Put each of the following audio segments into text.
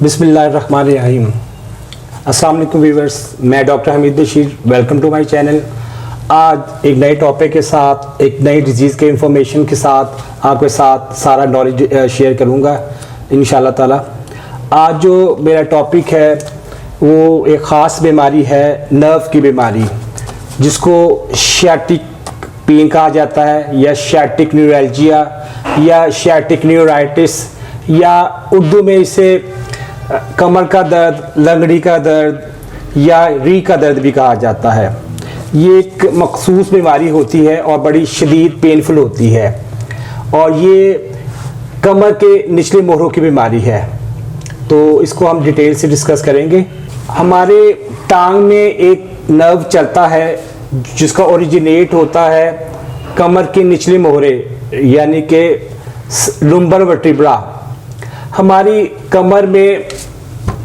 बिस्मिल्लाहिर्रहमानिर्रहीम। अस्सलाम वालेकुम व्यूअर्स, मैं doctor Hameed Bashir, welcome to my channel. आज एक नए टॉपिक के साथ, एक नई डिजीज़ के इंफॉर्मेशन के साथ आपके साथ सारा नॉलेज शेयर करूँगा इंशाल्लाह ताला। आज जो मेरा टॉपिक है वो एक ख़ास बीमारी है, नर्व की बीमारी, जिसको शियाटिक पेन कहा जाता है या शियाटिक न्यूरैल्जिया या शियाटिक न्यूराइटिस, या उर्दू में इसे कमर का दर्द, लंगड़ी का दर्द या रीढ़ का दर्द भी कहा जाता है। ये एक मखसूस बीमारी होती है और बड़ी शदीद पेनफुल होती है, और ये कमर के निचले मोहरों की बीमारी है। तो इसको हम डिटेल से डिस्कस करेंगे। हमारे टांग में एक नर्व चलता है जिसका ओरिजिनेट होता है कमर के निचले मोहरे यानी कि लुम्बर वर्टिब्रा। हमारी कमर में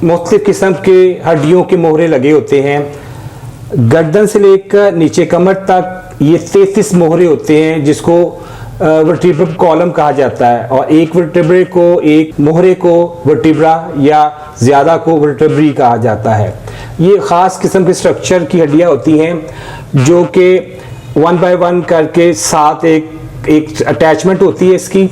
मुख्तलिफ किस्म के हड्डियों के मोहरे लगे होते हैं। गर्दन से लेकर नीचे कमर तक ये 33 मोहरे होते हैं, जिसको वर्टिब्रल कॉलम कहा जाता है, और एक वर्टिब्रे को, एक मोहरे को वर्टिब्रा या ज़्यादा को वर्टिब्री कहा जाता है। ये ख़ास किस्म के स्ट्रक्चर की हड्डियाँ होती हैं जो कि 1 बाय 1 करके साथ एक अटैचमेंट होती है इसकी।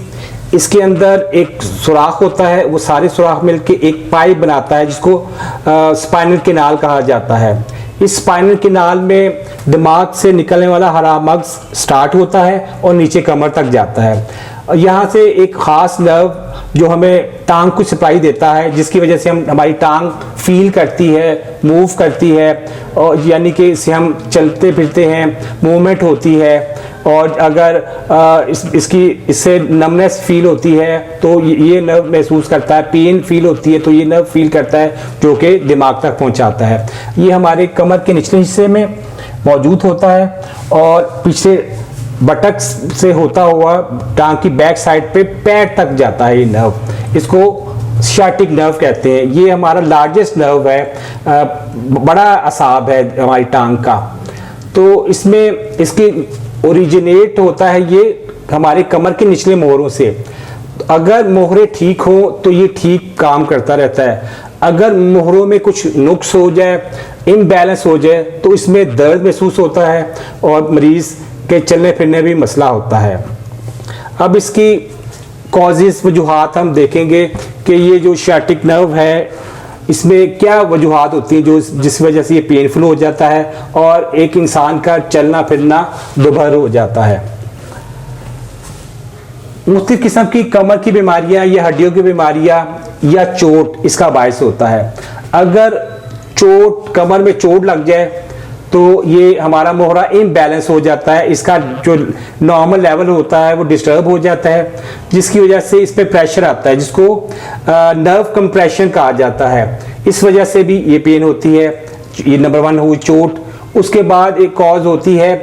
इसके अंदर एक सुराख होता है, वो सारे सुराख मिलके एक पाइप बनाता है जिसको स्पाइनल कैनाल कहा जाता है। इस स्पाइनल कैनाल में दिमाग से निकलने वाला हरा मग्ज स्टार्ट होता है और नीचे कमर तक जाता है। यहाँ से एक ख़ास नर्व जो हमें टांग को सप्लाई देता है, जिसकी वजह से हमारी टांग फील करती है, मूव करती है, और यानी कि इससे हम चलते फिरते हैं, मूवमेंट होती है। और अगर इससे नमनेस फील होती है तो ये नर्व महसूस करता है, पेन फील होती है तो ये नर्व फील करता है, जो कि दिमाग तक पहुंचाता है। ये हमारे कमर के निचले हिस्से में मौजूद होता है और पीछे बटक से होता हुआ टांग की बैक साइड पे पैर तक जाता है ये नर्व। इसको शियाटिक नर्व कहते हैं। ये हमारा लार्जेस्ट नर्व है, बड़ा असाब है हमारी टांग का। तो इसमें इसकी ओरिजिनेट होता है ये हमारे कमर के निचले मोहरों से। अगर मोहरे ठीक हो तो ये ठीक काम करता रहता है। अगर मोहरों में कुछ नुक्स हो जाए, इम्बैलेंस हो जाए, तो इसमें दर्द महसूस होता है और मरीज़ के चलने फिरने भी मसला होता है। अब इसकी कॉजेज़, वजूहात हम देखेंगे कि ये जो शियाटिक नर्व है इसमें क्या वजूहात होती हैं जो जिस वजह से ये पेनफुल हो जाता है और एक इंसान का चलना फिरना दोभर हो जाता है। मुख्तलिफ किस्म की कमर की बीमारियां या हड्डियों की बीमारियां या चोट इसका बायस होता है। अगर कमर में चोट लग जाए तो ये हमारा मोहरा इम्बैलेंस हो जाता है, इसका जो नॉर्मल लेवल होता है वो डिस्टर्ब हो जाता है, जिसकी वजह से इस पे प्रेशर आता है, जिसको नर्व कंप्रेशन कहा जाता है। इस वजह से भी ये पेन होती है। ये नंबर 1 हुई चोट। उसके बाद एक कॉज होती है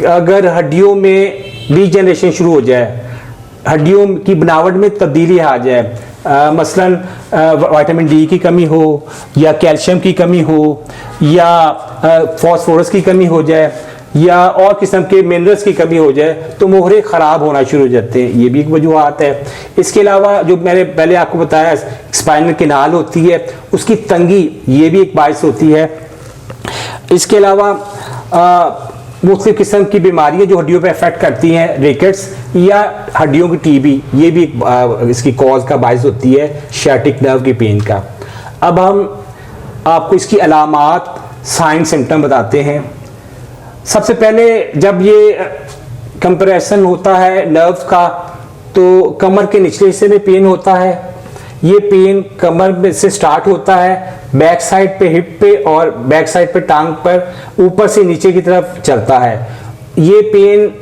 अगर हड्डियों में डीजनरेशन शुरू हो जाए, हड्डियों की बनावट में तब्दीली आ जाए, मसलन विटामिन डी की कमी हो या कैल्शियम की कमी हो या फास्फोरस की कमी हो जाए या और किस्म के मिनरल्स की कमी हो जाए, तो मोहरे ख़राब होना शुरू हो जाते हैं। ये भी एक वजूहात है। इसके अलावा जो मैंने पहले आपको बताया स्पाइनल कैनाल होती है, उसकी तंगी, ये भी एक बायस होती है। इसके अलावा मुख्तलिफ किस्म की बीमारियां जो हड्डियों पे अफेक्ट करती हैं, रिकेट्स या हड्डियों की टीबी, ये भी इसकी कॉज का बायस होती है शियाटिक नर्व की पेन का। अब हम आपको इसकी अलामात, साइन, सिम्टम बताते हैं। सबसे पहले जब ये कंप्रेशन होता है नर्व का तो कमर के निचले हिस्से में पेन होता है। ये पेन कमर में से स्टार्ट होता है, बैक साइड पे हिप पे और बैक साइड पे टांग पर ऊपर से नीचे की तरफ चलता है। ये पेन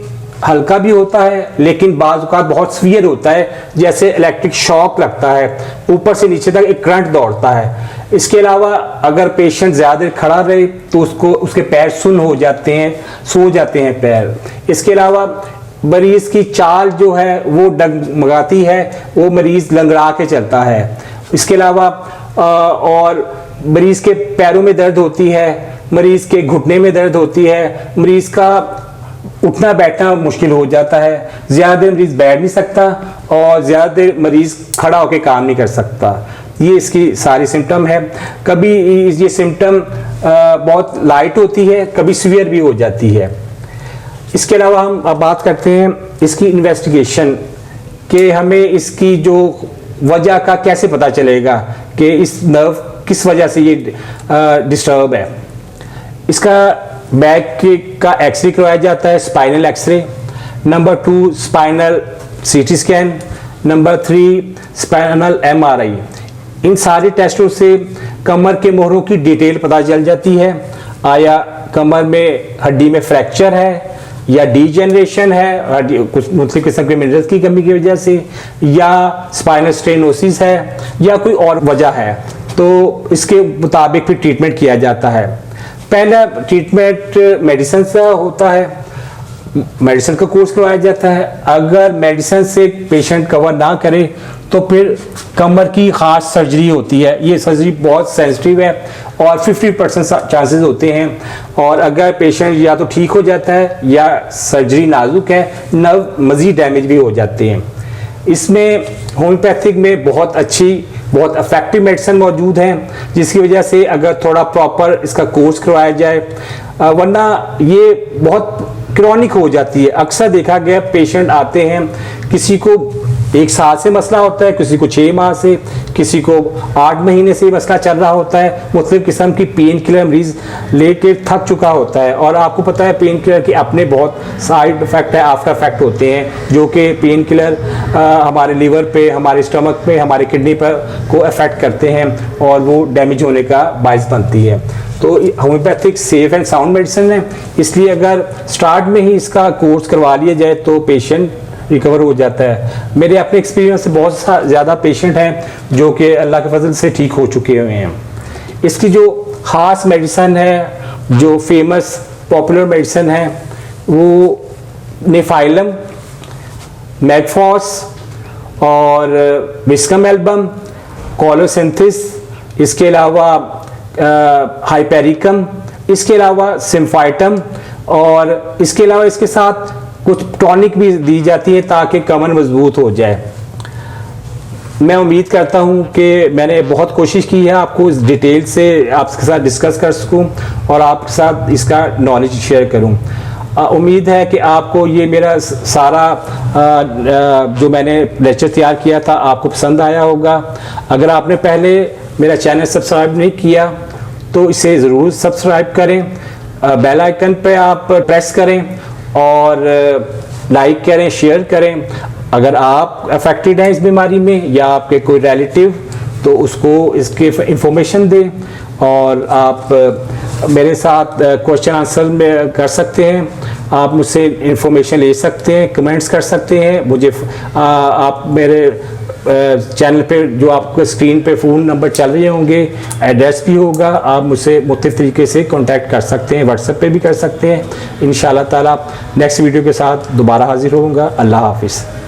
हल्का भी होता है लेकिन बाज़ औक़ात बहुत सीवियर होता है, जैसे इलेक्ट्रिक शॉक लगता है, ऊपर से नीचे तक एक करंट दौड़ता है। इसके अलावा अगर पेशेंट ज़्यादा देर खड़ा रहे तो उसके पैर सुन्न हो जाते हैं, सो जाते हैं पैर। इसके अलावा मरीज़ की चाल जो है वो डगमगाती है, वो मरीज़ लंगड़ा के चलता है। इसके अलावा और मरीज़ के पैरों में दर्द होती है, मरीज़ के घुटने में दर्द होती है, मरीज़ का उठना बैठना मुश्किल हो जाता है, ज़्यादा देर मरीज़ बैठ नहीं सकता और ज़्यादा देर मरीज़ खड़ा होकर काम नहीं कर सकता। ये इसकी सारी सिम्टम है। कभी ये सिम्टम बहुत लाइट होती है, कभी सीवियर भी हो जाती है। इसके अलावा हम अब बात करते हैं इसकी इन्वेस्टिगेशन कि हमें इसकी जो वजह का कैसे पता चलेगा कि इस नर्व किस वजह से ये डिस्टर्ब है। इसका बैक का एक्सरे करवाया जाता है, spinal X-ray. Number 2 spinal CT scan. Number 3 spinal MRI. इन सारे टेस्टों से कमर के मोहरों की डिटेल पता चल जाती है। आया कमर में हड्डी में फ्रैक्चर है या डीजेनरेशन है, कुछ मुख्तलिफ किस्म के मिनरल्स की कमी की वजह से, या स्पाइनल स्टेनोसिस है, या कोई और वजह है, तो इसके मुताबिक फिर ट्रीटमेंट किया जाता है। पहला ट्रीटमेंट मेडिसिन से होता है, मेडिसिन का कोर्स करवाया जाता है। अगर मेडिसिन से पेशेंट कवर ना करे तो फिर कमर की खास सर्जरी होती है। ये सर्जरी बहुत सेंसिटिव है और 50% चांसेस होते हैं, और अगर पेशेंट या तो ठीक हो जाता है या सर्जरी नाजुक है, नर्व मजीद डैमेज भी हो जाते हैं। इसमें होम्योपैथिक में बहुत अच्छी, बहुत इफेक्टिव मेडिसिन मौजूद हैं, जिसकी वजह से अगर थोड़ा प्रॉपर इसका कोर्स करवाया जाए, वरना ये बहुत क्रॉनिक हो जाती है। अक्सर देखा गया पेशेंट आते हैं, किसी को 1 साल से मसला होता है, किसी को 6 माह से, किसी को 8 महीने से मसला चल रहा होता है। मुख्तलिफ किस्म की पेन किलर मरीज लेके थक चुका होता है, और आपको पता है पेन किलर के अपने बहुत साइड इफेक्ट है, आफ्टर इफेक्ट होते हैं, जो कि पेन किलर हमारे लीवर पे, हमारे स्टमक पे, हमारे किडनी पर को अफेक्ट करते हैं और वो डैमेज होने का बायस बनती है। तो homeopathic safe and sound medicine है, इसलिए अगर स्टार्ट में ही इसका कोर्स करवा लिया जाए तो पेशेंट रिकवर हो जाता है। मेरे अपने एक्सपीरियंस से बहुत ज़्यादा पेशेंट हैं जो कि अल्लाह के फजल से ठीक हो चुके हुए हैं। इसकी जो ख़ास मेडिसिन है, जो फेमस पॉपुलर मेडिसिन है, वो नेफाइलम, मैगफॉस और विस्कम एल्बम, कोलोसिंथिस, इसके अलावा हाइपेरिकम, इसके अलावा सिम्फाइटम, और इसके अलावा इसके साथ कुछ टॉनिक भी दी जाती है ताकि कमर मजबूत हो जाए। मैं उम्मीद करता हूं कि मैंने बहुत कोशिश की है आपको इस डिटेल से आपके साथ डिस्कस कर सकूं और आपके साथ इसका नॉलेज शेयर करूं। उम्मीद है कि आपको ये मेरा सारा जो मैंने लेक्चर तैयार किया था आपको पसंद आया होगा। अगर आपने पहले मेरा चैनल सब्सक्राइब नहीं किया तो इसे ज़रूर सब्सक्राइब करें, बेल आइकन पे आप प्रेस करें और लाइक करें, शेयर करें। अगर आप अफेक्टेड हैं इस बीमारी में या आपके कोई रिलेटिव, तो उसको इसके इंफॉर्मेशन दें, और आप मेरे साथ क्वेश्चन आंसर में कर सकते हैं। आप मुझसे इंफॉर्मेशन ले सकते हैं, कमेंट्स कर सकते हैं मुझे। आप मेरे चैनल पे जो आपको स्क्रीन पे फ़ोन नंबर चल रहे होंगे, एड्रेस भी होगा, आप मुझसे मुख्तलिफ तरीके से कांटेक्ट कर सकते हैं, व्हाट्सएप पे भी कर सकते हैं। इंशाल्लाह ताला नेक्स्ट वीडियो के साथ दोबारा हाजिर होऊंगा। अल्लाह हाफिज़।